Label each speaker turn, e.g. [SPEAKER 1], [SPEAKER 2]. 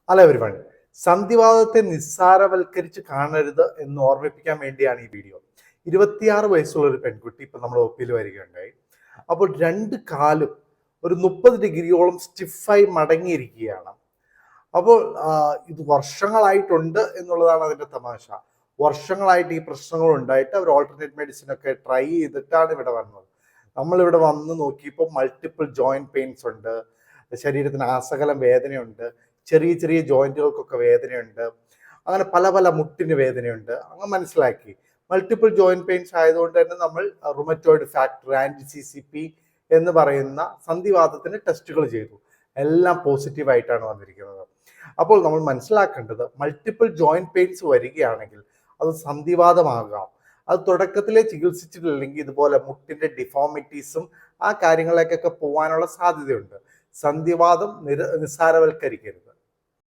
[SPEAKER 1] Hello everyone. സന്ധിവാതത്തെ നിസ്സാരവൽക്കരിച്ച് കാണരുത് എന്ന് ഓർമ്മിപ്പിക്കാൻ വേണ്ടിയാണ് ഈ വീഡിയോ. 26 വയസ്സുള്ള ഒരു പെൺകുട്ടി ഇപ്പൊ നമ്മൾ ഒപ്പിൽ വരികയുണ്ടായി. അപ്പോൾ രണ്ട് കാലും ഒരു 30 ഡിഗ്രിയോളം സ്റ്റിഫായി മടങ്ങിയിരിക്കുകയാണ്. അപ്പോൾ ഇത് വർഷങ്ങളായിട്ടുണ്ട് എന്നുള്ളതാണ് അതിന്റെ തമാശ. വർഷങ്ങളായിട്ട് ഈ പ്രശ്നങ്ങൾ ഉണ്ടായിട്ട് അവർ ഓൾട്ടർനേറ്റ് മെഡിസിൻ ഒക്കെ ട്രൈ ചെയ്തിട്ടാണ് ഇവിടെ വന്നത്. നമ്മളിവിടെ വന്ന് നോക്കിയപ്പോൾ മൾട്ടിപ്പിൾ ജോയിന്റ് പെയിൻസ് ഉണ്ട്, ശരീരത്തിന് ആസകലം വേദനയുണ്ട്, ചെറിയ ചെറിയ ജോയിന്റുകൾക്കൊക്കെ വേദനയുണ്ട്, അങ്ങനെ പല പല മുട്ടിന് വേദനയുണ്ട്. അങ്ങനെ മനസ്സിലാക്കി മൾട്ടിപ്പിൾ ജോയിന്റ് പെയിൻസ് ആയതുകൊണ്ട് തന്നെ നമ്മൾ റുമറ്റോയിഡ് ഫാക്ടർ ആന്റി-CCP എന്ന് പറയുന്ന സന്ധിവാതത്തിന് ടെസ്റ്റുകൾ ചെയ്തു. എല്ലാം പോസിറ്റീവ് ആയിട്ടാണ് വന്നിരിക്കുന്നത്. അപ്പോൾ നമ്മൾ മനസ്സിലാക്കേണ്ടത് മൾട്ടിപ്പിൾ ജോയിന്റ് പെയിൻസ് വരികയാണെങ്കിൽ അത് സന്ധിവാതമാകാം. അത് തുടക്കത്തിലെ ചികിത്സിച്ചിട്ടില്ലെങ്കിൽ ഇതുപോലെ മുട്ടിന്റെ ഡിഫോമിറ്റീസും ആ കാര്യങ്ങളിലേക്കൊക്കെ പോകാനുള്ള സാധ്യതയുണ്ട്. സന്ധിവാതം നിസ്സാരവൽക്കരിക്കരുത്.